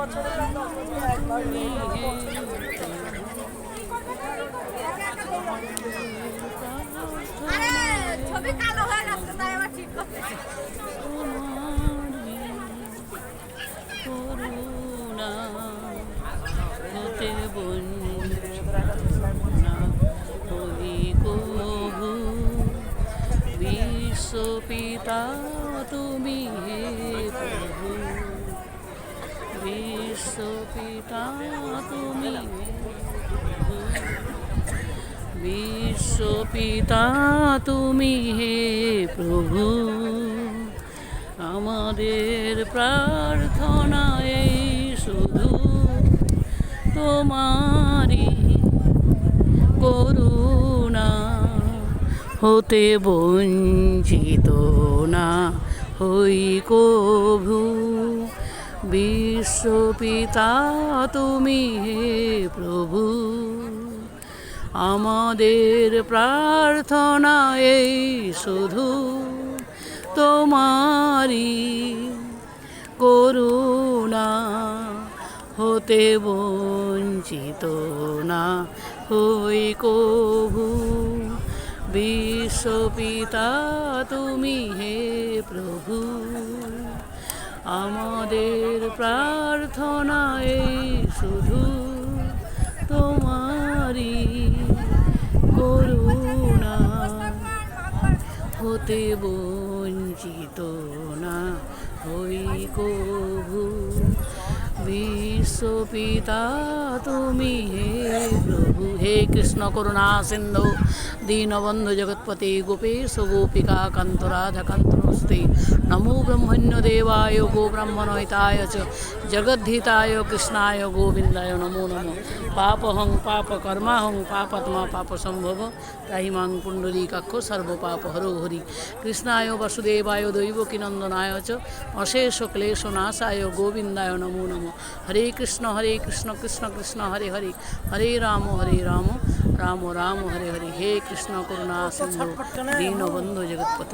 তুমি হে করুণা হতে বঞ্চনা হই কভু বিশ্বপিতা তুমি হে প্রভু বিশ্বপিতা তুমি বিশ্বপিতা তুমি হে প্রভু আমাদের প্রার্থনা এই শুধু তোমারি করুণা হতে বঞ্চিত না হই কভু বিশ্বপিতা তুমি হে প্রভু আমাদের প্রার্থনা এই শুধু তোমারি করুণা হতে বঞ্চিত না হই কভু বিশ্বপিতা তুমি হে প্রভু আমাদের প্রার্থনা এই শুধু তোমারি করুণা হতে বঞ্চিত না হই কভু বিশ্বপিতা তুমি হে প্রভু হে কৃষ্ণ করুণা সিন্ধু দীনবন্ধু জগৎপতি গোপেশ গোপিকা কান্ত রাধাকান্ত নমস্তে নমো ব্রহ্মণ্য দেवाय गो ब्रह्मणहिताय च जगद्धिताय कृष्णाय गोविंदाय नमो नमो पापहं पापकर्माहं पापात्मा पापसंभव त्राहि मां पुण्डरीकाक्ष सर्वपापहरो हरि कृष्णाय वसुदेवाय दैवकीनन्दनाय च अशेष क्लेशनाशाय गोविंदाय नमो नमो हरे कृष्ण कृष्ण कृष्ण हरे हरे हरे राम राम राम हरे हरे हे कृष्ण करुणा सिंधु दीनबंधु जगत्पति।